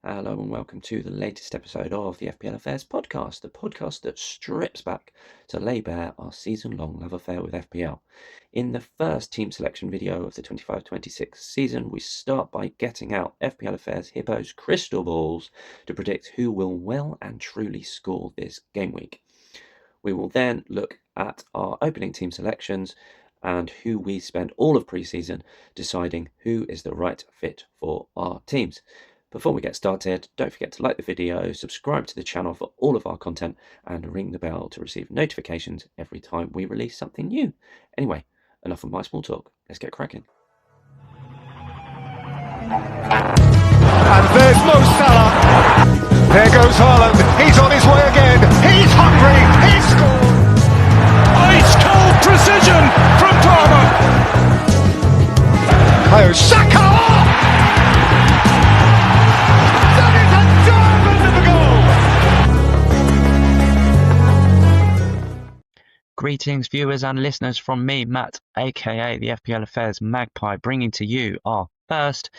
Hello and welcome to the latest episode of the FPL Affairs podcast, the podcast that strips back to lay bare our season-long love affair with FPL. In the first team selection video of the 25-26 season, we start by getting out FPL Affairs Hippo's crystal balls to predict who will well and truly score this game week. We will then look at our opening team selections and who we spent all of pre-season deciding who is the right fit for our teams. Before we get started, don't forget to like the video, subscribe to the channel for all of our content, and ring the bell to receive notifications every time we release something new. Anyway, enough of my small talk. Let's get cracking. And there's Mo Salah. There goes Haaland. He's on his way again. He's hungry. He's scored. Ice cold precision from Palmer. Oh, Saka! That is a diamond of a goal. Greetings, viewers and listeners from me, Matt, aka the FPL Affairs Magpie, bringing to you our first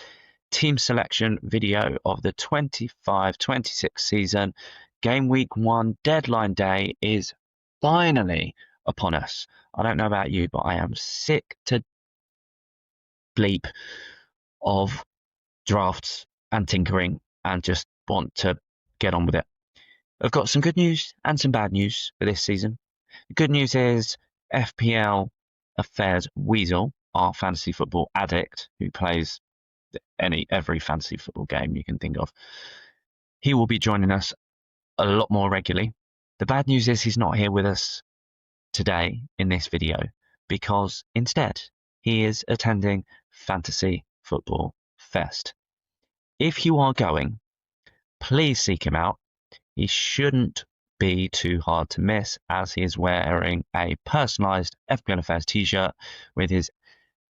team selection video of the 25-26 season. Game week 1 deadline day is finally upon us. I don't know about you, but I am sick to bleep of drafts and tinkering and just want to get on with it. I've got some good news and some bad news for this season. The good news is FPL Affairs Weasel, our fantasy football addict who plays every fantasy football game you can think of, he will be joining us a lot more regularly. The bad news is he's not here with us today in this video because instead he is attending Fantasy Football Fest. If you are going, please seek him out. He shouldn't be too hard to miss as he is wearing a personalised FPL Affairs t-shirt with his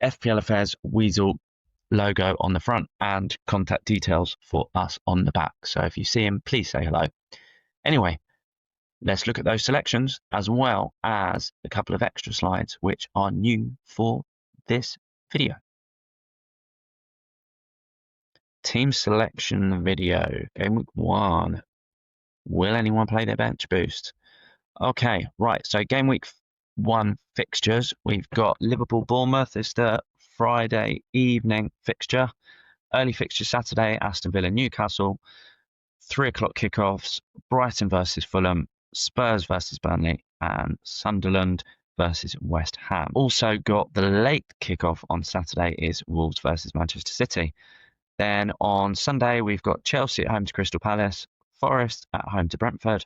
FPL Affairs Weasel logo on the front and contact details for us on the back. So if you see him, please say hello. Anyway, let's look at those selections as well as a couple of extra slides which are new for this video. Team selection video, game week 1. Will anyone play their bench boost? Okay, right, so game week 1 fixtures. We've got Liverpool-Bournemouth is the Friday evening fixture. Early fixture Saturday, Aston Villa-Newcastle. 3 o'clock kickoffs, Brighton versus Fulham, Spurs versus Burnley, and Sunderland versus West Ham. Also got the late kickoff on Saturday is Wolves versus Manchester City. Then on Sunday, we've got Chelsea at home to Crystal Palace, Forest at home to Brentford,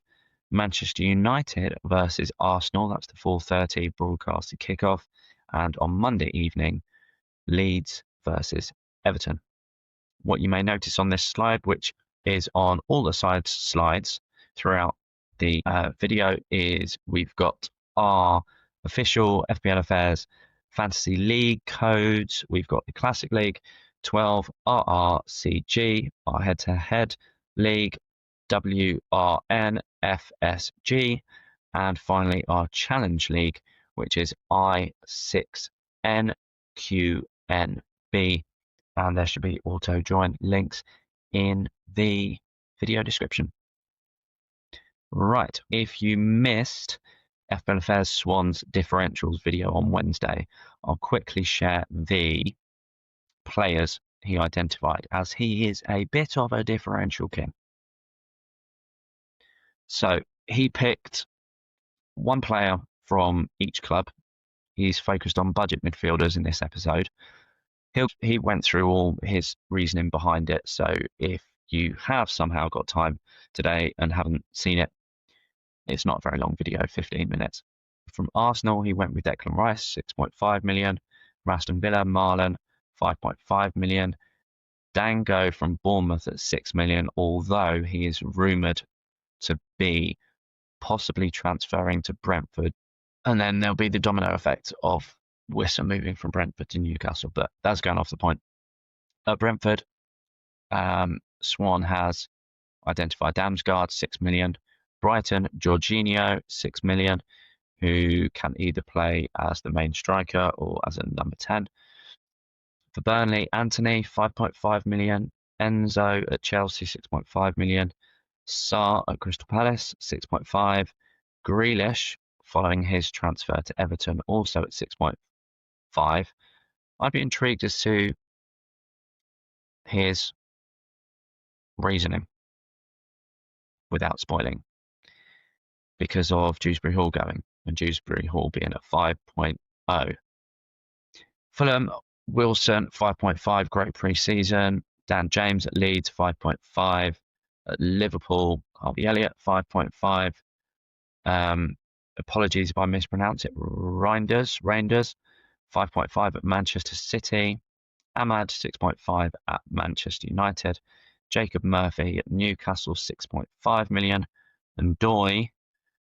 Manchester United versus Arsenal. That's the 4:30 broadcasted kickoff. And on Monday evening, Leeds versus Everton. What you may notice on this slide, which is on all the slides throughout the video, is we've got our official FPL Affairs Fantasy League codes. We've got the Classic League 12 RRCG, our head-to-head league WRNFSG, and finally our Challenge League, which is I6NQNB, and there should be auto join links in the video description. Right, if you missed FPL Affairs Swan's differentials video on Wednesday, I'll quickly share the players he identified, as he is a bit of a differential king. So he picked one player from each club. He's focused on budget midfielders in this episode. He went through all his reasoning behind it, so if you have somehow got time today and haven't seen it, it's not a very long video, 15 minutes. From Arsenal, he went with Declan Rice, 6.5 million. From Aston Villa, Marlon, 5.5 million. Dango from Bournemouth at 6 million, although he is rumoured to be possibly transferring to Brentford. And then there'll be the domino effect of Wissa moving from Brentford to Newcastle, but that's going off the point. At Brentford, Swan has identified Damsgaard, 6 million. Brighton, Jorginho, 6 million, who can either play as the main striker or as a number 10. For Burnley, Anthony, 5.5 million. Enzo at Chelsea, 6.5 million. Sarr at Crystal Palace, 6.5. Grealish, following his transfer to Everton, also at 6.5. I'd be intrigued as to his reasoning without spoiling because of Dewsbury Hall going and Dewsbury Hall being at 5.0. Fulham, Wilson, 5.5, great pre-season. Dan James at Leeds, 5.5. At Liverpool, Harvey Elliott, 5.5. Apologies if I mispronounce it. Reinders, 5.5 at Manchester City. Ahmad, 6.5 at Manchester United. Jacob Murphy at Newcastle, 6.5 million. And Doy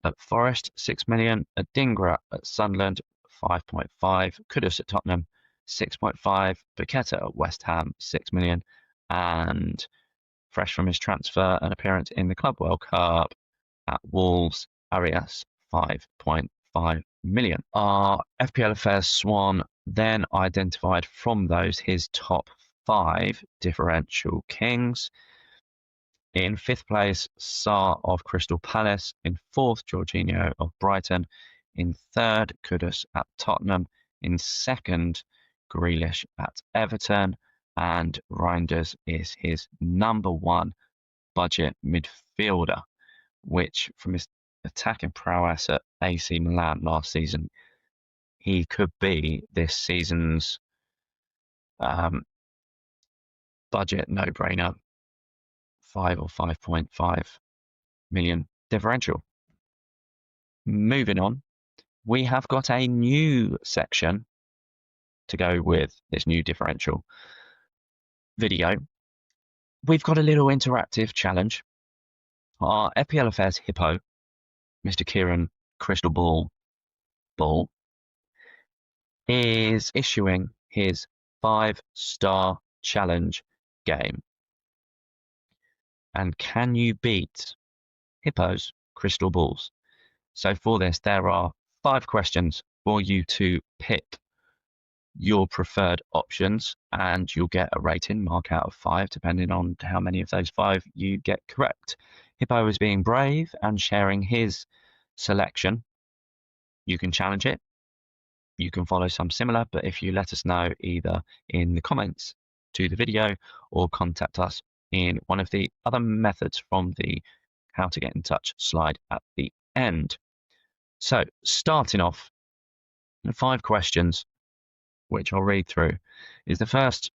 at Forest, 6 million. Adingra at Sunderland, 5.5. Kudus at Tottenham, 6.5. Paqueta at West Ham, 6 million. And fresh from his transfer and appearance in the Club World Cup at Wolves, Arias, 5.5 million. Our FPL Affairs Swan then identified from those his top 5 differential kings. In 5th place, Sarr of Crystal Palace. In 4th, Jorginho of Brighton. In 3rd, Kudus at Tottenham. In 2nd, Grealish at Everton. And Reinders is his number 1 budget midfielder, which from his attacking prowess at AC Milan last season, he could be this season's budget no-brainer 5 or 5.5 million differential. Moving on, we have got a new section to go with this new differential video. We've got a little interactive challenge. Our FPL Affairs Hippo, Mr. Kieran Crystal Ball, is issuing his 5-star challenge game. And can you beat Hippo's crystal balls? So for this, there are 5 questions for you to pick your preferred options, and you'll get a rating mark out of 5 depending on how many of those 5 you get correct. Hippo is being brave and sharing his selection. You can challenge it. You can follow some similar, but if you let us know either in the comments to the video or contact us in one of the other methods from the how to get in touch slide at the end. So starting off, the 5 questions, which I'll read through, is the first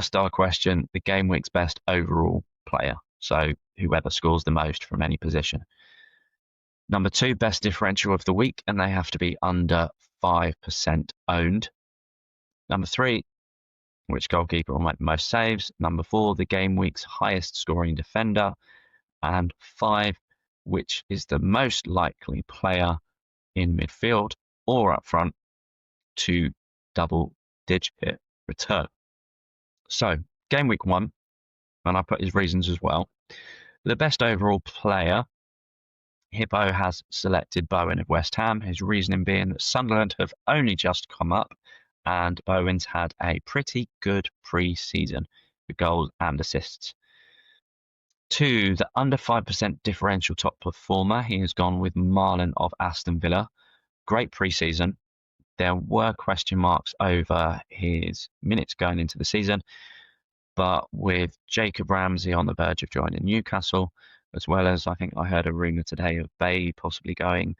star question, the game week's best overall player. So whoever scores the most from any position. Number 2, best differential of the week, and they have to be under 5% owned. Number 3, which goalkeeper will make the most saves. Number 4, the game week's highest scoring defender. And 5, which is the most likely player in midfield or up front to double-digit return. So, game week 1, and I put his reasons as well. The best overall player, Hippo has selected Bowen of West Ham, his reasoning being that Sunderland have only just come up and Bowen's had a pretty good pre-season with goals and assists. 2, the under 5% differential top performer, he has gone with Marlon of Aston Villa. Great pre-season. There were question marks over his minutes going into the season, but with Jacob Ramsey on the verge of joining Newcastle, as well as I think I heard a rumour today of Bay possibly going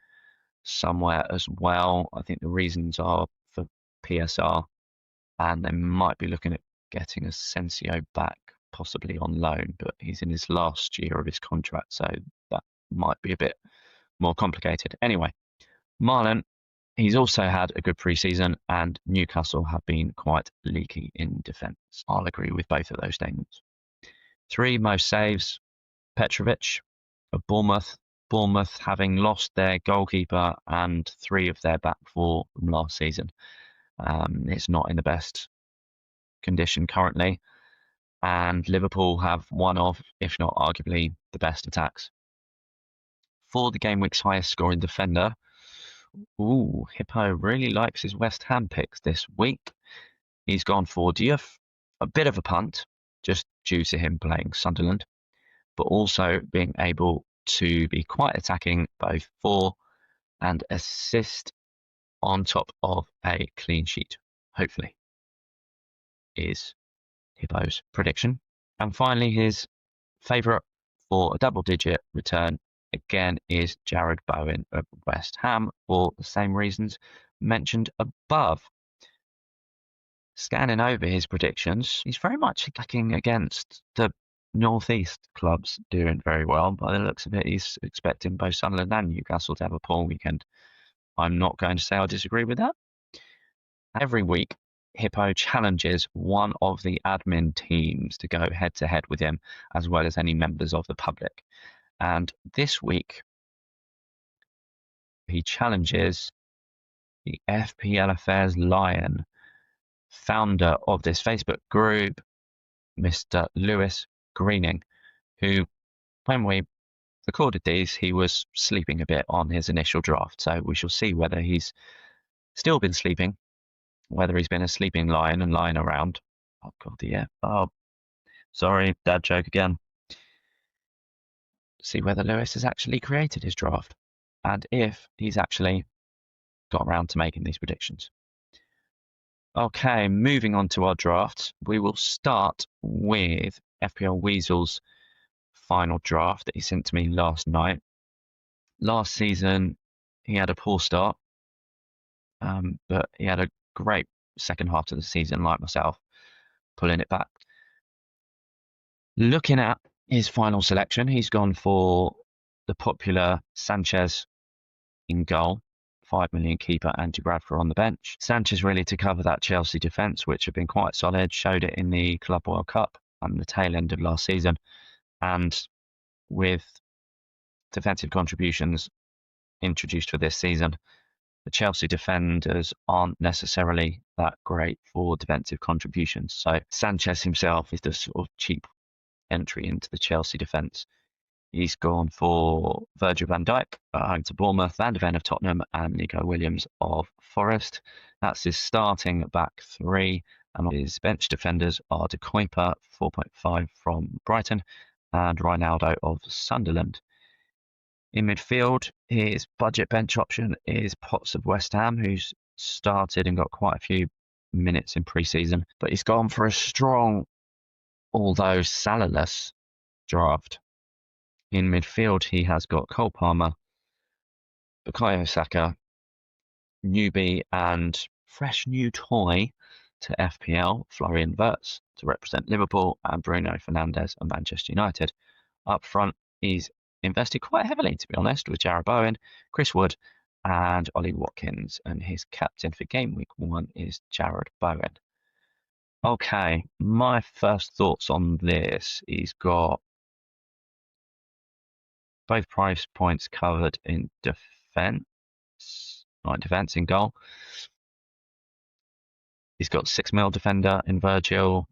somewhere as well. I think the reasons are for PSR, and they might be looking at getting Asensio back, possibly on loan, but he's in his last year of his contract, so that might be a bit more complicated. Anyway, Marlon, he's also had a good pre-season, and Newcastle have been quite leaky in defence. I'll agree with both of those statements. 3, most saves, Petrovic of Bournemouth. Bournemouth having lost their goalkeeper and 3 of their back 4 from last season. It's not in the best condition currently. And Liverpool have one of, if not arguably, the best attacks. 4, the game week's highest scoring defender. Ooh, Hippo really likes his West Ham picks this week. He's gone for Diouf, a bit of a punt, just due to him playing Sunderland, but also being able to be quite attacking, both for and assist, on top of a clean sheet, hopefully, is Hippo's prediction. And finally, his favourite for a double-digit return again is Jarrod Bowen of West Ham, for the same reasons mentioned above. Scanning over his predictions, he's very much attacking against the Northeast clubs doing very well. By the looks of it, he's expecting both Sunderland and Newcastle to have a poor weekend. I'm not going to say I disagree with that. Every week, Hippo challenges one of the admin teams to go head to head with him, as well as any members of the public. And this week, he challenges the FPL Affairs Lion, founder of this Facebook group, Mr. Lewis Greening, who, when we recorded these, he was sleeping a bit on his initial draft. So we shall see whether he's still been sleeping, whether he's been a sleeping lion and lying around. Oh, God, yeah. Oh, sorry, dad joke again. See whether Lewis has actually created his draft and if he's actually got around to making these predictions. Okay, moving on to our drafts. We will start with FPL Weasel's final draft that he sent to me last night. Last season, he had a poor start, but he had a great second half of the season, like myself, pulling it back. Looking at his final selection, he's gone for the popular Sanchez in goal, 5 million keeper, Andy Bradford on the bench. Sanchez really to cover that Chelsea defence, which have been quite solid, showed it in the Club World Cup and the tail end of last season. And with defensive contributions introduced for this season, the Chelsea defenders aren't necessarily that great for defensive contributions. So Sanchez himself is the sort of cheap entry into the Chelsea defence. He's gone for Virgil van Dijk at home to Bournemouth, Van de Ven of Tottenham, and Nico Williams of Forest. That's his starting back three. And his bench defenders are De Kuiper, 4.5 from Brighton, and Ronaldo of Sunderland. In midfield, his budget bench option is Potts of West Ham, who's started and got quite a few minutes in pre-season. But he's gone for a strong, although Salah-less, draft. In midfield, he has got Cole Palmer, Bukayo Saka, newbie and fresh new toy to FPL, Florian Wirtz, to represent Liverpool, and Bruno Fernandes of Manchester United. Up front, he's invested quite heavily, to be honest, with Jarrod Bowen, Chris Wood, and Ollie Watkins, and his captain for game week 1 is Jarrod Bowen. Okay, my first thoughts on this. He's got both price points covered in defence, not in defence, in goal. He's got 6 mil defender in Virgil.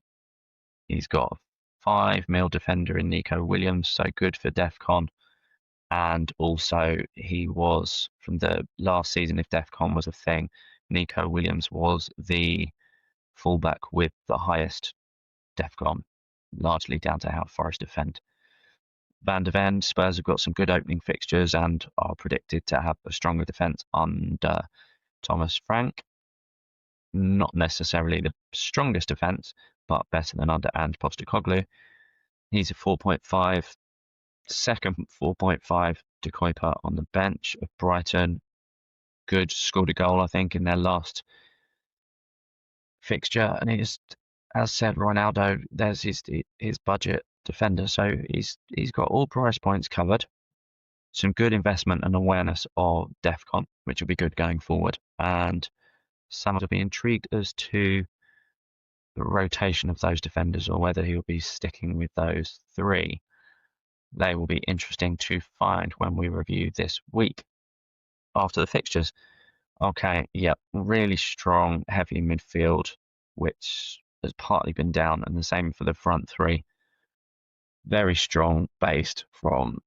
He's got 5 mil defender in Nico Williams, so good for DEFCON. And also, he was, from the last season, if DEFCON was a thing, Nico Williams was the fullback with the highest DEFCON, largely down to how Forest defend. Van de Ven, Spurs have got some good opening fixtures and are predicted to have a stronger defence under Thomas Frank. Not necessarily the strongest defence, but better than under Ange Postecoglou. He's a 4.5. Second 4.5, De Kuiper on the bench of Brighton. Good, scored a goal, I think, in their last fixture. And he's, as said, Ronaldo, there's his budget defender. So he's got all price points covered. Some good investment and awareness of DEFCON, which will be good going forward. And some will be intrigued as to the rotation of those defenders or whether he'll be sticking with those 3. They will be interesting to find when we review this week after the fixtures. Okay, yep, really strong, heavy midfield, which has partly been down, and the same for the front 3. Very strong, based from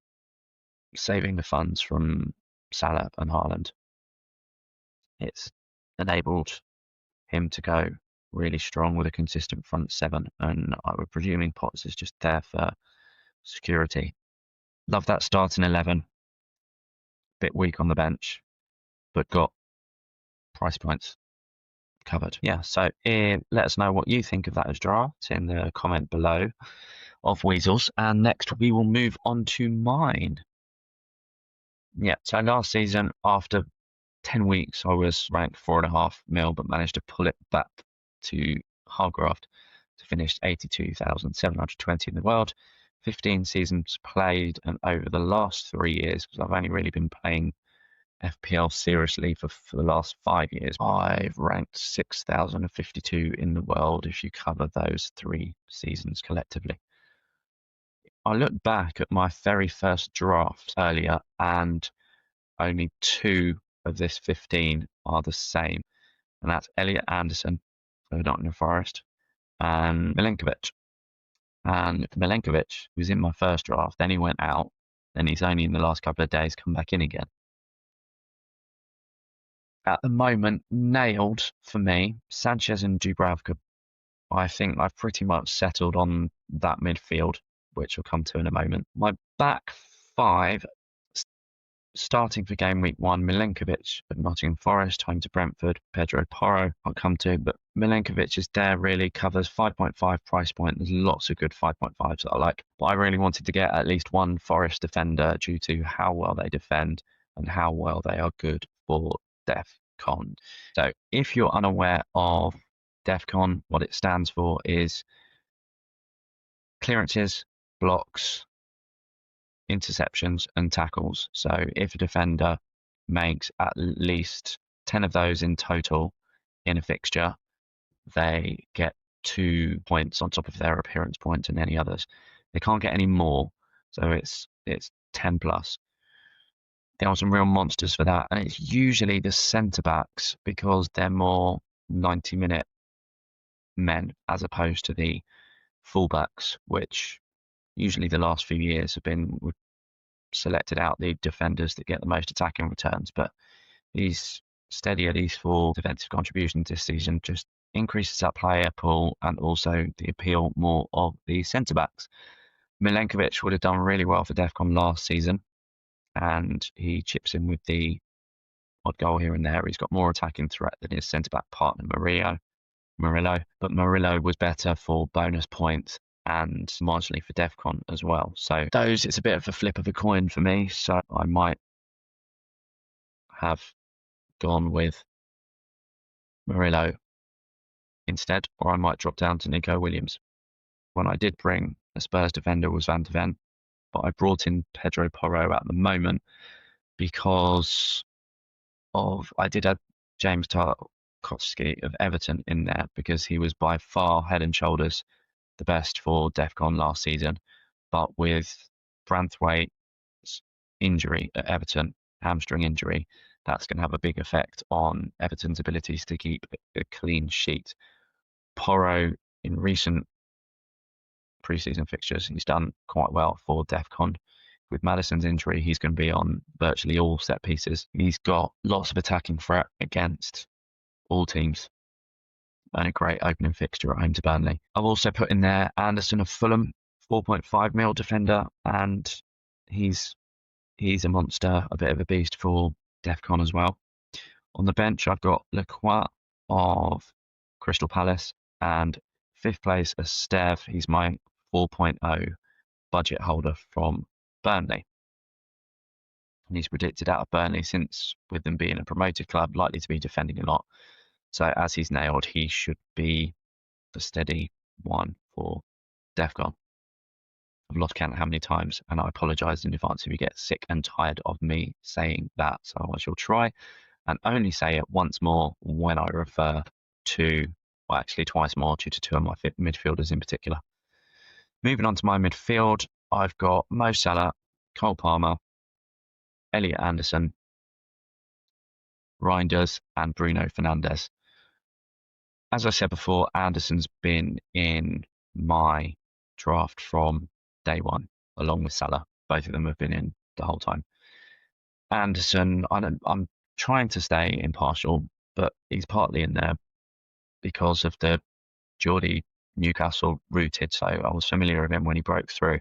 saving the funds from Salah and Haaland. It's enabled him to go really strong with a consistent front seven, and I was presuming Potts is just there for security. Love that starting 11. Bit weak on the bench, but got price points covered. Yeah, so let us know what you think of that as drafts in the comment below of Weasels. And next we will move on to mine. Yeah, so last season, after 10 weeks, I was ranked 4.5 mil, but managed to pull it back to Hargraft to finish 82,720 in the world. 15 seasons played, and over the last 3 years, because I've only really been playing FPL seriously for the last 5 years, I've ranked 6,052 in the world if you cover those 3 seasons collectively. I looked back at my very first draft earlier, and only 2 of this 15 are the same, and that's Elliot Anderson for Nottingham Forest and Milinkovic. And Milinkovic was in my first draft, then he went out, then he's only in the last couple of days come back in again. At the moment, nailed for me, Sanchez and Dubravka. I think I've pretty much settled on that midfield, which we'll come to in a moment. My back 5, starting for game week 1, Milinkovic at Nottingham Forest, home to Brentford, Pedro Porro, I'll come to, but Milinkovic is there, really covers 5.5 price point. There's lots of good 5.5s that I like, but I really wanted to get at least one Forest defender due to how well they defend and how well they are good for DEFCON. So if you're unaware of DEFCON, what it stands for is clearances, blocks, interceptions and tackles. So if a defender makes at least 10 of those in total in a fixture, they get 2 points on top of their appearance points and any others. They can't get any more, so it's 10 plus. There are some real monsters for that, and it's usually the centre backs because they're more 90-minute men as opposed to the fullbacks, which usually the last few years have been selected out the defenders that get the most attacking returns. But he's steady at these 4 defensive contributions this season, just increases that player pool and also the appeal more of the centre backs. Milenkovic would have done really well for DEFCON last season, and he chips in with the odd goal here and there. He's got more attacking threat than his centre back partner Murillo, but Murillo was better for bonus points and marginally for DEFCON as well. So it's a bit of a flip of a coin for me. So I might have gone with Murillo instead, or I might drop down to Nico Williams. When I did bring a Spurs defender was Van de Ven, but I brought in Pedro Porro at the moment because I did have James Tarkowski of Everton in there because he was by far head and shoulders the best for DEFCON last season. But with Branthwaite's injury at Everton, hamstring injury, that's going to have a big effect on Everton's abilities to keep a clean sheet. Porro, in recent preseason fixtures, he's done quite well for DEFCON. With Maddison's injury, he's going to be on virtually all set pieces. He's got lots of attacking threat against all teams and a great opening fixture at home to Burnley. I've also put in there Anderson of Fulham, 4.5 mil defender, and he's a monster, a bit of a beast for DEFCON as well. On the bench, I've got Lacroix of Crystal Palace, and 5th place Esteve. He's my 4.0 budget holder from Burnley. And he's predicted out of Burnley since, with them being a promoted club, likely to be defending a lot. So as he's nailed, he should be a steady one for DEFCON. I've lost count how many times, and I apologise in advance if you get sick and tired of me saying that. So I shall try and only say it once more when I refer to, well, actually twice more due to 2 of my midfielders in particular. Moving on to my midfield, I've got Mo Salah, Cole Palmer, Elliot Anderson, Reinders, and Bruno Fernandes. As I said before, Anderson's been in my draft from day one, along with Salah. Both of them have been in the whole time. Anderson, I'm trying to stay impartial, but he's partly in there because of the Geordie Newcastle rooted, so I was familiar with him when he broke through.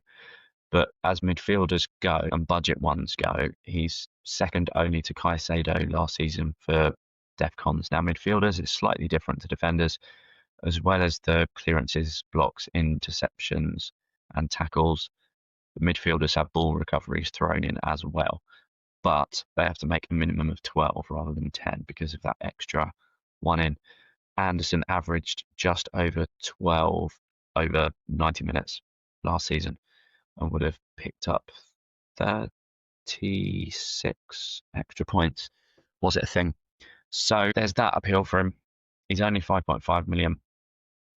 But as midfielders go and budget ones go, he's second only to Caicedo last season for DEFCONs. Now, midfielders is slightly different to defenders, as well as the clearances, blocks, interceptions, and tackles. The midfielders have ball recoveries thrown in as well, but they have to make a minimum of 12 rather than 10 because of that extra one in. Anderson averaged just over 12 over 90 minutes last season and would have picked up 36 extra points. Was it a thing? So there's that appeal for him. He's only 5.5 million.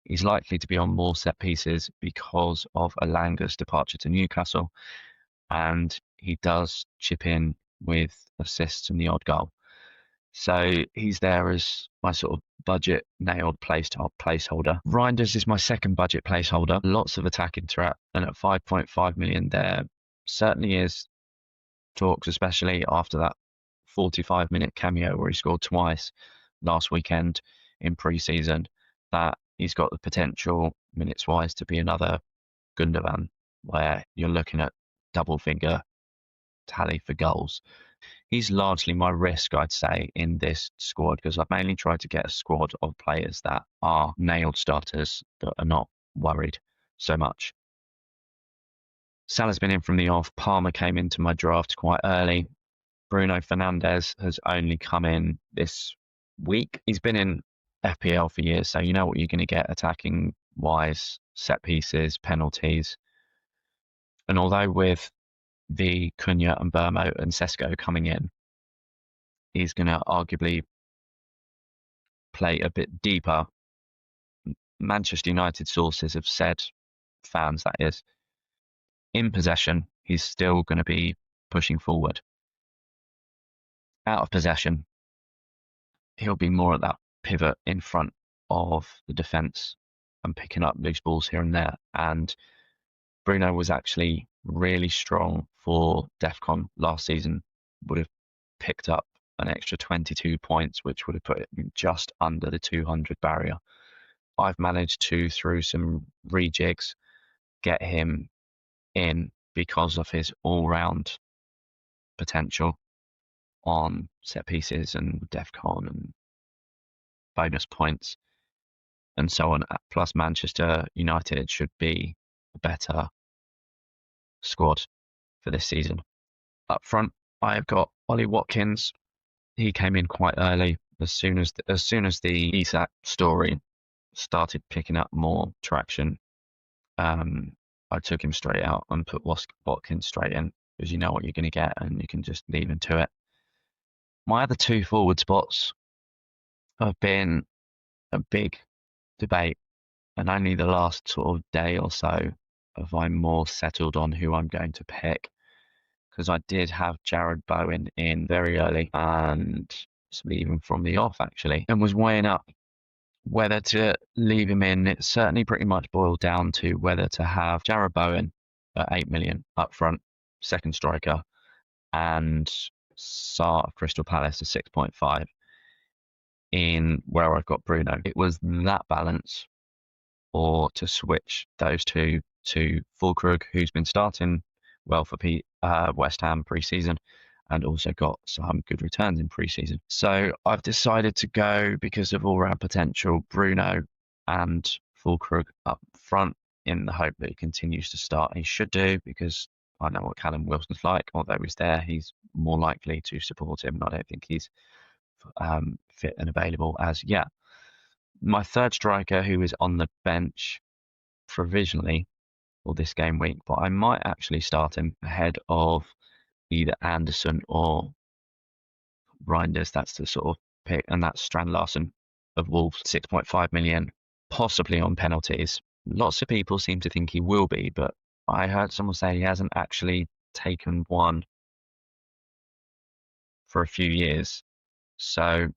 He's likely to be on more set pieces because of Alanga's departure to Newcastle, and he does chip in with assists and the odd goal. So he's there as my sort of budget nailed placeholder. Reinders is my second budget placeholder. Lots of attacking threat, and at 5.5 million there certainly is talks, especially after that 45-minute cameo where he scored twice last weekend in pre-season, that he's got the potential minutes-wise to be another Gundogan, where you're looking at double figure tally for goals. He's largely my risk, I'd say, in this squad, because I've mainly tried to get a squad of players that are nailed starters, that are not worried so much. Salah's been in from the off. Palmer came into my draft quite early. Bruno Fernandes has only come in this week. He's been in FPL for years, so you know what you're going to get attacking wise, set pieces, penalties. And although with the Cunha and Burmo and Sesko coming in, he's going to arguably play a bit deeper. Manchester United sources have said, fans that is, in possession, he's still going to be pushing forward. Out of possession, he'll be more at that pivot in front of the defence and picking up loose balls here and there. And Bruno was actually really strong for DEFCON last season, would have picked up an extra 22 points, which would have put him just under the 200 barrier. I've managed to, through some rejigs, get him in because of his all-round potential on set pieces and DEFCON and bonus points and so on. Plus, Manchester United should be a better squad for this season. Up front, I've got Ollie Watkins. He came in quite early. As soon as the Isak story started picking up more traction, I took him straight out and put Watkins straight in, because you know what you're going to get and you can just leave him to it. My other two forward spots have been a big debate, and only the last sort of day or so have I more settled on who I'm going to pick, because I did have Jared Bowen in very early and even from the off actually, and was weighing up whether to leave him in. It certainly pretty much boiled down to whether to have Jared Bowen at 8 million up front, second striker, and Sarr of Crystal Palace at 6.5 in where I've got Bruno. It was that balance, or to switch those two to Fulkrug, who's been starting well for West Ham pre-season and also got some good returns in pre-season. So I've decided to go, because of all-round potential, Bruno and Fulkrug up front, in the hope that he continues to start. He should do, because I know what Callum Wilson's like. Although he's there, he's more likely to support him. I don't think he's fit and available as yet. My third striker, who is on the bench provisionally for this game week, but I might actually start him ahead of either Anderson or Reinders. That's the sort of pick, and that's Strand Larsen of Wolves, 6.5 million, possibly on penalties. Lots of people seem to think he will be, but I heard someone say he hasn't actually taken one for a few years. So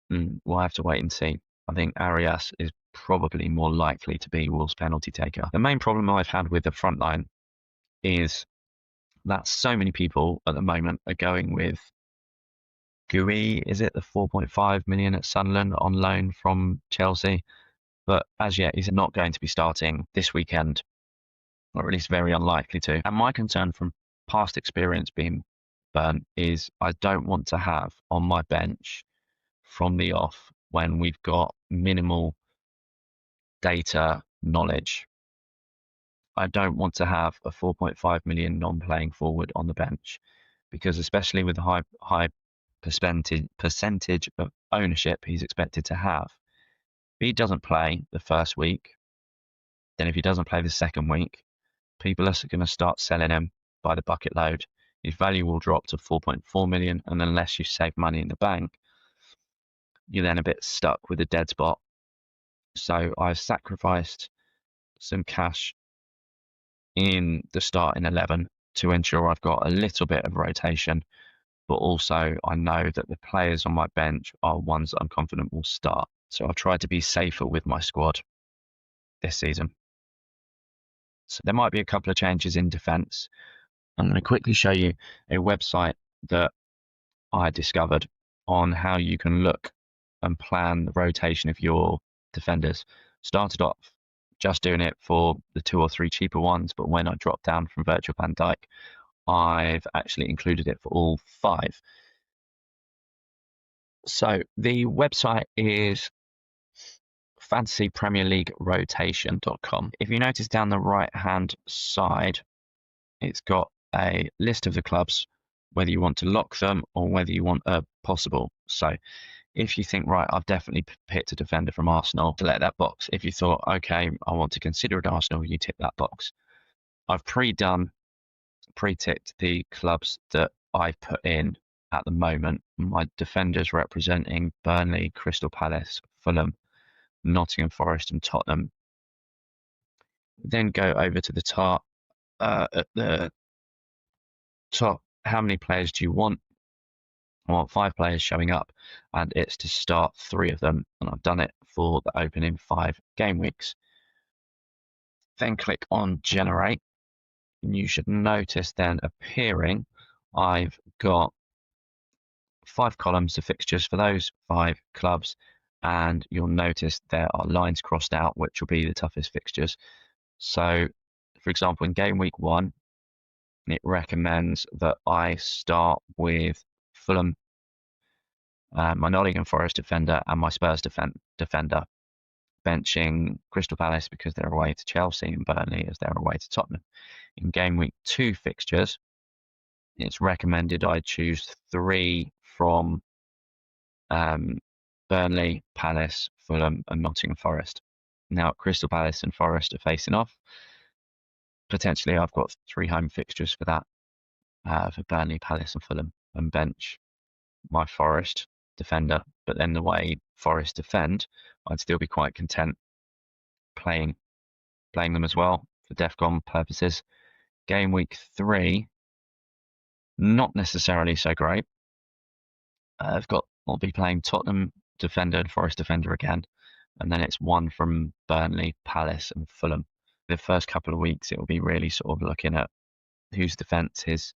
we'll have to wait and see. I think Arias is probably more likely to be Wolves' penalty taker. The main problem I've had with the front line is that so many people at the moment are going with Gui, is it the 4.5 million at Sunderland on loan from Chelsea? But as yet, he's not going to be starting this weekend, or at least very unlikely to. And my concern from past experience being burnt is I don't want to have on my bench from the off when we've got minimal data knowledge. I don't want to have a 4.5 million non-playing forward on the bench, because especially with the high percentage of ownership he's expected to have, if he doesn't play the first week, then if he doesn't play the second week, people are going to start selling him by the bucket load. His value will drop to 4.4 million, and unless you save money in the bank, you're then a bit stuck with a dead spot. So I've sacrificed some cash in the starting 11 to ensure I've got a little bit of rotation, but also I know that the players on my bench are ones that I'm confident will start. So I've tried to be safer with my squad this season. So there might be a couple of changes in defence. I'm going to quickly show you a website that I discovered on how you can look and plan the rotation of your defenders. Started off just doing it for the 2 or 3 cheaper ones, but when I dropped down from Virgil van Dijk, I've actually included it for all 5. So the website is fantasypremierleaguerotation.com. If you notice down the right hand side, it's got a list of the clubs, whether you want to lock them or whether you want a possible. So if you think, right, I've definitely picked a defender from Arsenal, select that box. If you thought, okay, I want to consider it Arsenal, you tick that box. I've pre-ticked the clubs that I've put in at the moment. My defenders representing Burnley, Crystal Palace, Fulham, Nottingham Forest and Tottenham. Then go over to the top. At the top, how many players do you want? I want 5 players showing up, and it's to start 3 of them, and I've done it for the opening 5 game weeks. Then click on generate, and you should notice then appearing I've got 5 columns of fixtures for those 5 clubs, and you'll notice there are lines crossed out, which will be the toughest fixtures. So, for example, in game week 1, it recommends that I start with Fulham, my Nottingham Forest defender, and my Spurs defender, benching Crystal Palace because they're away to Chelsea and Burnley as they're away to Tottenham. In game week 2 fixtures, it's recommended I choose 3 from Burnley, Palace, Fulham, and Nottingham Forest. Now, Crystal Palace and Forest are facing off. Potentially, I've got 3 home fixtures for that, for Burnley, Palace, and Fulham, and bench my Forest defender. But then the way Forest defend, I'd still be quite content playing them as well for DEFCON purposes. Game week 3, not necessarily so great. I'll be playing Tottenham defender and Forest defender again, and then it's 1 from Burnley, Palace, and Fulham. The first couple of weeks, it will be really sort of looking at whose defence is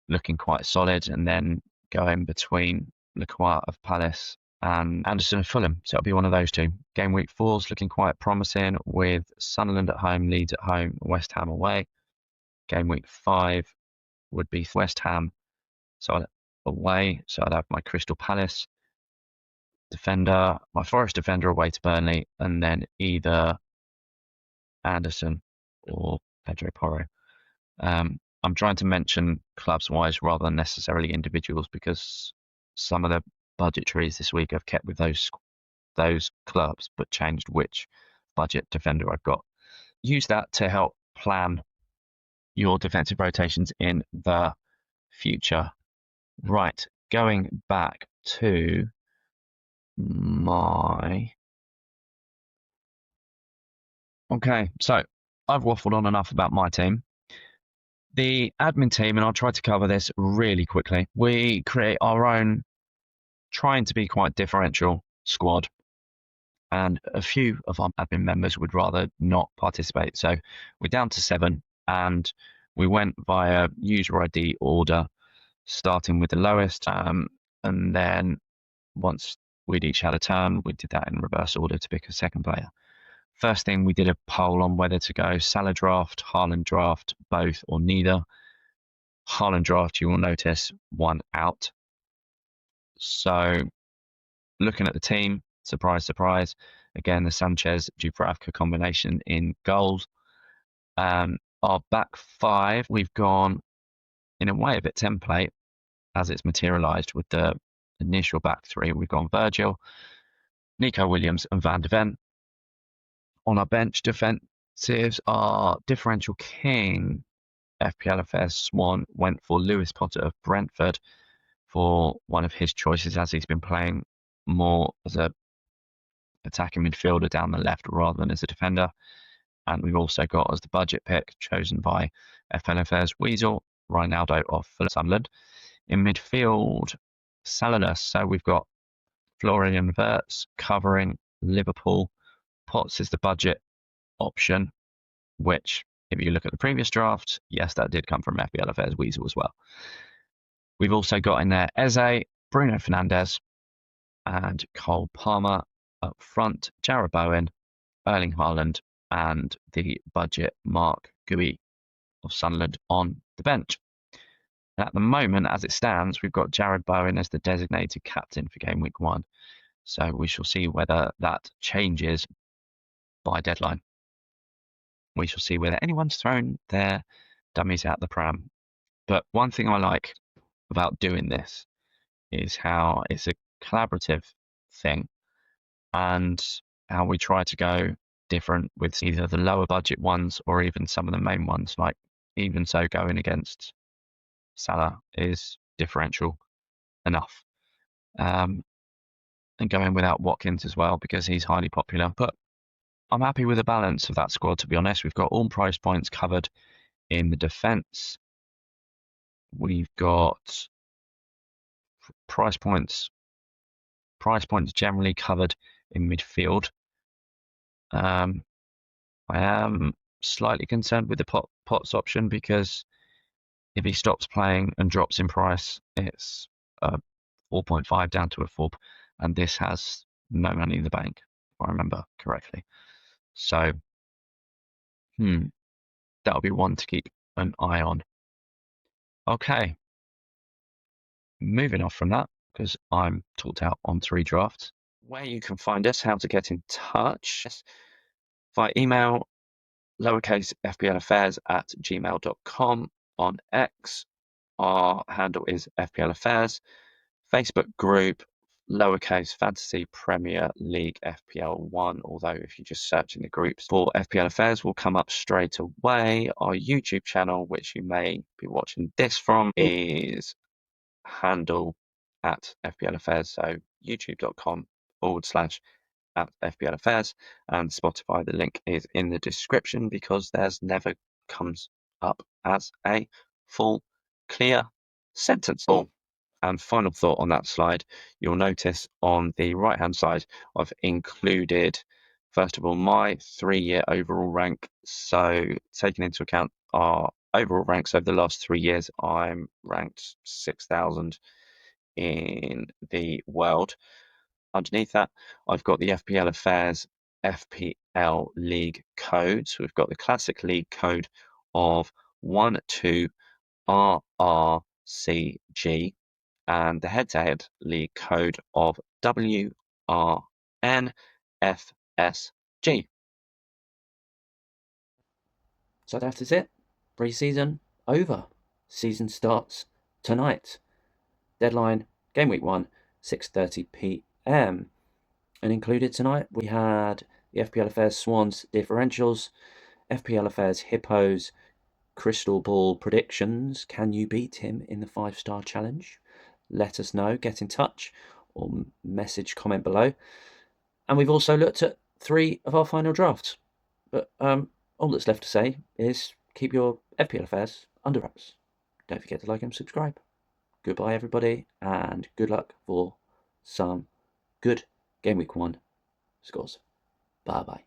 looking quite solid, and then going between Lacroix of Palace and Anderson of Fulham. So it'll be one of those 2. Game week 4 is looking quite promising with Sunderland at home, Leeds at home, West Ham away. Game week 5 would be West Ham away. So I'd have my Crystal Palace defender, my Forest defender away to Burnley, and then either Anderson or Pedro Porro. I'm trying to mention clubs wise rather than necessarily individuals, because some of the budgetaries this week I've kept with those clubs but changed which budget defender I've got. Use that to help plan your defensive rotations in the future. Right, going back to Okay, so I've waffled on enough about my team. The admin team, and I'll try to cover this really quickly, we create our own, trying to be quite differential squad, and a few of our admin members would rather not participate. So we're down to 7, and we went via user ID order, starting with the lowest. And then once we'd each had a turn, we did that in reverse order to pick a second player. First thing, we did a poll on whether to go Salah draft, Haaland draft, both or neither. Haaland draft, you will notice, one out. So looking at the team, surprise, surprise. Again, the Sanchez-Dubravka combination in goals. Our back five, we've gone, in a way, a bit template as it's materialised with the initial back three. We've gone Virgil, Nico Williams and Van de Ven. On our bench, defensives are differential king. FPL Affairs Swan went for Lewis Potter of Brentford for one of his choices, as he's been playing more as a attacking midfielder down the left rather than as a defender. And we've also got as the budget pick chosen by FPL Affairs Weasel, Ronaldo of Sunderland. In midfield, Salah. So we've got Florian Wirtz covering Liverpool. Potts is the budget option, which, if you look at the previous draft, yes, that did come from FPL Affairs Weasel as well. We've also got in there Eze, Bruno Fernandes, and Cole Palmer up front, Jarrod Bowen, Erling Haaland, and the budget Mark Gui of Sunderland on the bench. And at the moment, as it stands, we've got Jarrod Bowen as the designated captain for game week 1. So we shall see whether that changes by deadline. We shall see whether anyone's thrown their dummies out the pram. But one thing I like about doing this is how it's a collaborative thing and how we try to go different with either the lower budget ones or even some of the main ones. Like, even so, going against Salah is differential enough. And going without Watkins as well because he's highly popular. But I'm happy with the balance of that squad, to be honest. We've got all price points covered in the defence. We've got price points generally covered in midfield. I am slightly concerned with the Potts option because if he stops playing and drops in price, it's 4.5 down to a 4, and this has no money in the bank, if I remember correctly. So, that'll be one to keep an eye on. Okay, moving off from that, because I'm talked out on 3 drafts. Where you can find us, how to get in touch, via email, lowercase fplaffairs@gmail.com. On X, our handle is FPL Affairs. Facebook group, lowercase Fantasy Premier League FPL1, although if you just search in the groups for FPL Affairs will come up straight away. Our YouTube channel, which you may be watching this from, is handle at FPL Affairs, so youtube.com/@FPL Affairs, and Spotify, the link is in the description because theirs never comes up as a full clear sentence. And final thought on that slide, you'll notice on the right hand side I've included, first of all, my 3-year overall rank. So taking into account our overall ranks over the last 3 years, I'm ranked 6,000 in the world. Underneath that, I've got the FPL Affairs FPL League code. So we've got the classic league code of 12RRCG and the head-to-head league code of WRNFSG. So that is it. Pre-season over. Season starts tonight. Deadline, game week 1, 6:30 p.m. And included tonight, we had the FPL Affairs Swans differentials, FPL Affairs Hippos, crystal ball predictions. Can you beat him in the 5-star challenge? Let us know, get in touch, or message, comment below. And we've also looked at 3 of our final drafts. But all that's left to say is keep your FPL Affairs under wraps. Don't forget to like and subscribe. Goodbye, everybody, and good luck for some good Game Week 1 scores. Bye-bye.